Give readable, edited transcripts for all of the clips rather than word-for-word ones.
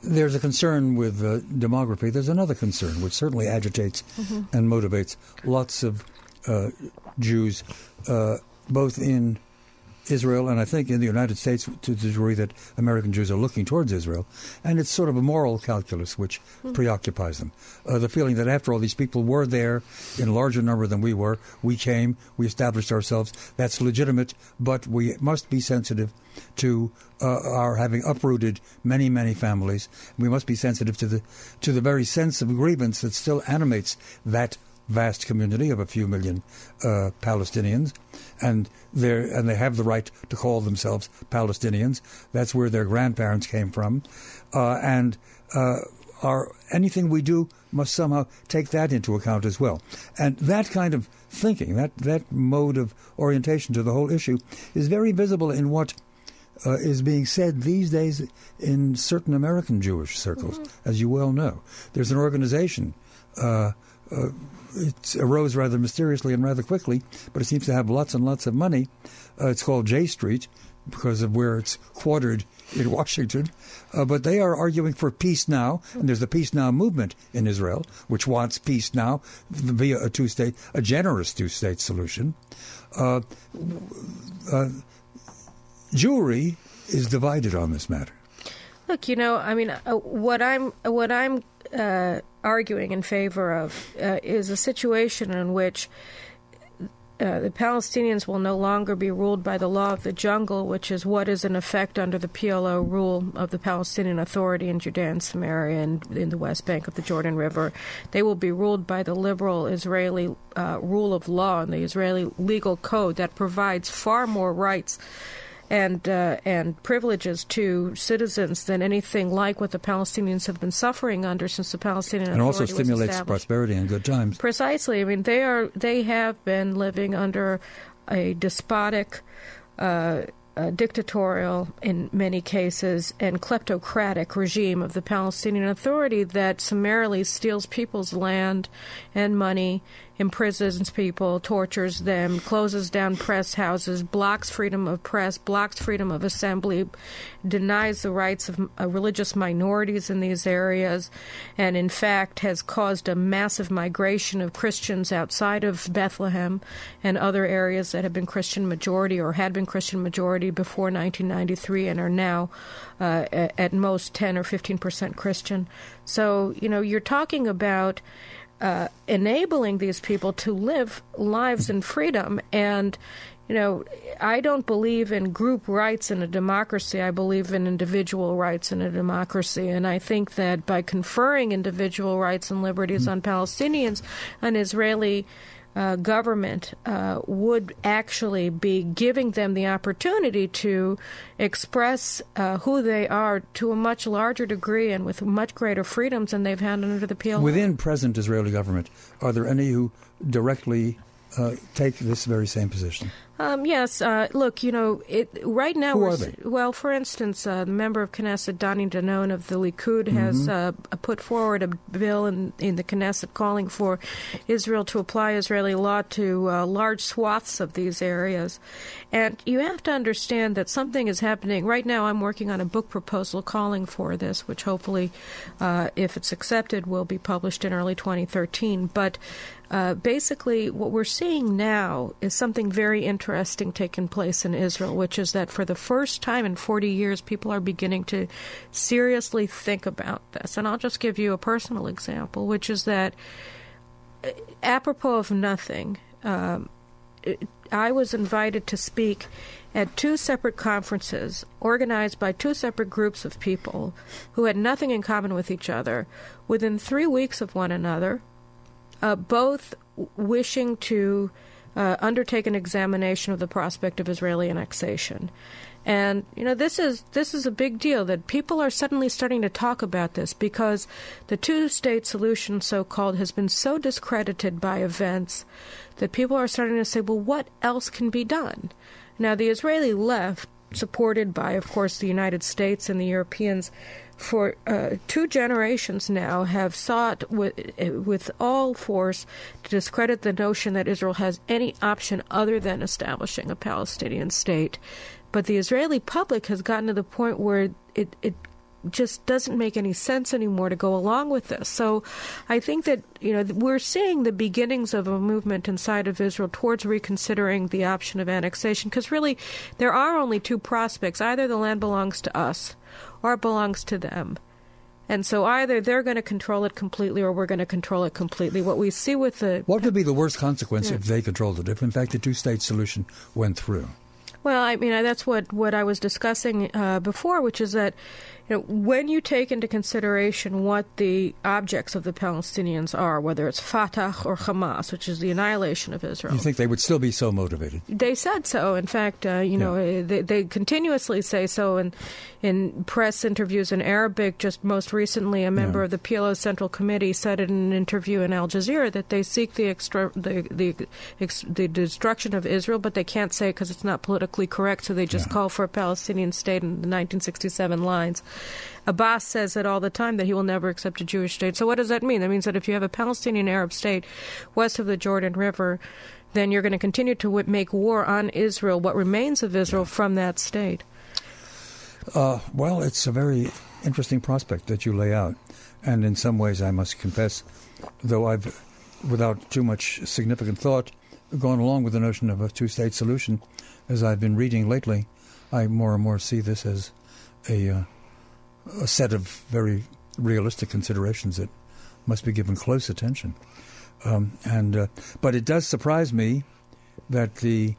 there's a concern with demography. There's another concern which certainly agitates and motivates lots of Jews, both in Israel and I think in the United States to the degree that American Jews are looking towards Israel. And it's sort of a moral calculus which preoccupies them. The feeling that after all, these people were there in larger number than we were. We came, we established ourselves. That's legitimate, but we must be sensitive to our having uprooted many, many families. We must be sensitive to the very sense of grievance that still animates that vast community of a few million Palestinians, and they have the right to call themselves Palestinians. That's where their grandparents came from, and anything we do must somehow take that into account as well. And that kind of thinking, that mode of orientation to the whole issue, is very visible in what is being said these days in certain American Jewish circles, as you well know. There's an organization. It arose rather mysteriously and rather quickly, but it seems to have lots and lots of money. It's called J Street because of where it's quartered in Washington. But they are arguing for peace now, and there's the Peace Now movement in Israel, which wants peace now via a generous two-state solution. Jewry is divided on this matter. Look, what I'm arguing in favor of is a situation in which the Palestinians will no longer be ruled by the law of the jungle, which is what is in effect under the PLO rule of the Palestinian Authority in Judea and Samaria and in the West Bank of the Jordan River. They will be ruled by the liberal Israeli rule of law and the Israeli legal code that provides far more rights and privileges to citizens than anything like what the Palestinians have been suffering under since the Palestinian Authority was established. And also stimulates prosperity and good times. Precisely. I mean, they have been living under a despotic, dictatorial, in many cases, and kleptocratic regime of the Palestinian Authority that summarily steals people's land and money, imprisons people, tortures them, closes down press houses, blocks freedom of press, blocks freedom of assembly, denies the rights of religious minorities in these areas, and in fact has caused a massive migration of Christians outside of Bethlehem and other areas that have been Christian majority or had been Christian majority before 1993 and are now at most 10 or 15% Christian. So, you're talking about enabling these people to live lives in freedom. And, I don't believe in group rights in a democracy. I believe in individual rights in a democracy. And I think that by conferring individual rights and liberties on Palestinians, an Israeli government would actually be giving them the opportunity to express who they are to a much larger degree and with much greater freedoms than they've had under the PLO. Within present Israeli government, are there any who directly take this very same position? Yes. Look, right now Who are they? Well, for instance, the member of Knesset, Dani Danon of the Likud, has put forward a bill in the Knesset calling for Israel to apply Israeli law to large swaths of these areas. And you have to understand that something is happening. Right now I'm working on a book proposal calling for this, which hopefully, if it's accepted, will be published in early 2013. But basically, what we're seeing now is something very interesting taking place in Israel, which is that for the first time in 40 years, people are beginning to seriously think about this. And I'll just give you a personal example, which is that apropos of nothing, I was invited to speak at two separate conferences organized by two separate groups of people who had nothing in common with each other within 3 weeks of one another, both wishing to undertake an examination of the prospect of Israeli annexation. And, this is a big deal that people are suddenly starting to talk about this because the two-state solution, so-called, has been so discredited by events that people are starting to say, well, what else can be done? Now, the Israeli left, supported by, of course, the United States and the Europeans, for 2 generations now have sought with all force to discredit the notion that Israel has any option other than establishing a Palestinian state. But the Israeli public has gotten to the point where it just doesn't make any sense anymore to go along with this. So I think that, we're seeing the beginnings of a movement inside of Israel towards reconsidering the option of annexation, because really there are only two prospects. Either the land belongs to us or it belongs to them. And so either they're going to control it completely or we're going to control it completely. What we see with the... What would be the worst consequence if they controlled it, if in fact the two-state solution went through? Well, I mean, that's what I was discussing before, which is that when you take into consideration what the objects of the Palestinians are, whether it's Fatah or Hamas, which is the annihilation of Israel. You think they would still be so motivated? They said so. In fact, they continuously say so in press interviews in Arabic. Just most recently, a member of the PLO Central Committee said in an interview in Al Jazeera that they seek the destruction of Israel, but they can't say it because it's not politically correct, so they just call for a Palestinian state in the 1967 lines. Abbas says it all the time, that he will never accept a Jewish state. So what does that mean? That means that if you have a Palestinian Arab state west of the Jordan River, then you're going to continue to make war on Israel, what remains of Israel, from that state. Well, it's a very interesting prospect that you lay out. And in some ways, I must confess, though I've, without too much significant thought, gone along with the notion of a two-state solution, as I've been reading lately, I more and more see this as a set of very realistic considerations that must be given close attention. But it does surprise me that the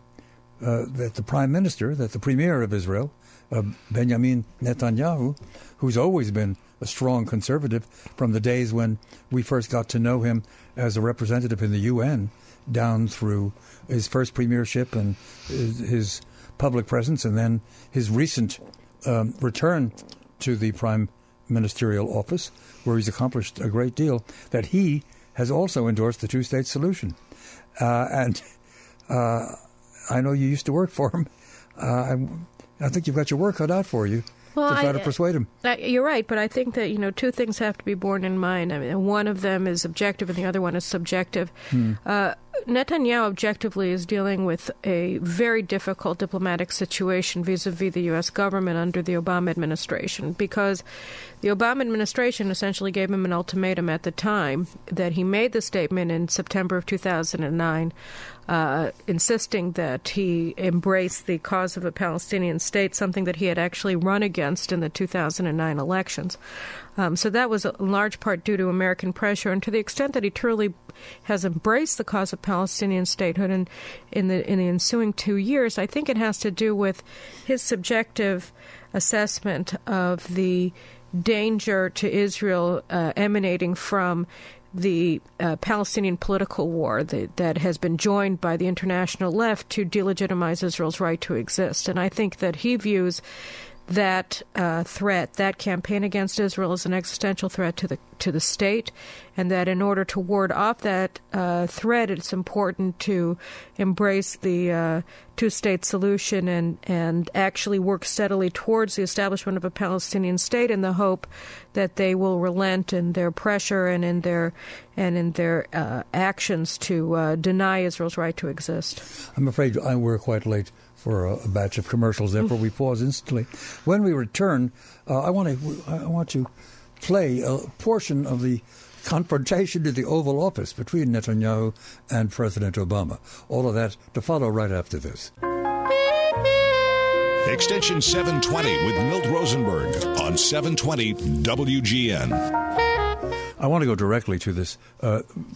prime minister, that the premier of Israel, Benjamin Netanyahu, who's always been a strong conservative from the days when we first got to know him as a representative in the UN, down through his first premiership and his public presence, and then his recent return to the prime ministerial office, where he's accomplished a great deal, that he has also endorsed the two-state solution. And I know you used to work for him. I think you've got your work cut out for you to try to persuade him. You're right, but I think that, two things have to be borne in mind. I mean, one of them is objective and the other one is subjective. Netanyahu objectively is dealing with a very difficult diplomatic situation vis-a-vis the U.S. government under the Obama administration, because the Obama administration essentially gave him an ultimatum at the time that he made the statement in September of 2009, insisting that he embrace the cause of a Palestinian state, something that he had actually run against in the 2009 elections. So that was in large part due to American pressure, and to the extent that he truly has embraced the cause of Palestinian statehood in the ensuing 2 years, I think it has to do with his subjective assessment of the danger to Israel emanating from the Palestinian political war that has been joined by the international left to delegitimize Israel's right to exist. And I think that he views that threat, that campaign against Israel, as an existential threat to the state, and that in order to ward off that threat, it's important to embrace the two-state solution and actually work steadily towards the establishment of a Palestinian state, in the hope that they will relent in their pressure and in their actions to deny Israel's right to exist. I'm afraid we're quite late for a batch of commercials. Therefore, we pause instantly. When we return, I want to play a portion of the confrontation to the Oval Office between Netanyahu and President Obama. All of that to follow right after this. Extension 720 with Milt Rosenberg on 720 WGN. I want to go directly to this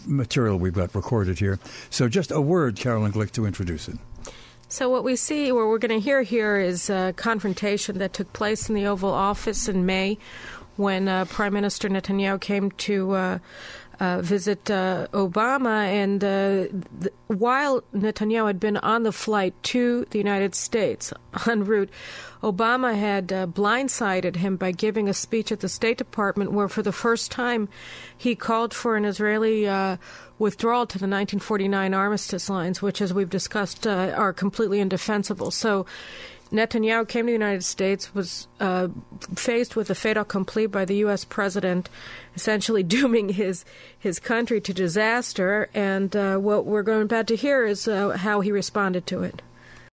material we've got recorded here. So just a word, Carolyn Glick, to introduce it. So what we're going to hear here is a confrontation that took place in the Oval Office in May, when Prime Minister Netanyahu came to visit Obama. And while Netanyahu had been on the flight to the United States en route, Obama had blindsided him by giving a speech at the State Department where, for the first time, he called for an Israeli withdrawal to the 1949 armistice lines, which, as we've discussed, are completely indefensible. So Netanyahu came to the United States, was faced with a fait accompli by the U.S. president, essentially dooming his country to disaster. And what we're about to hear is how he responded to it.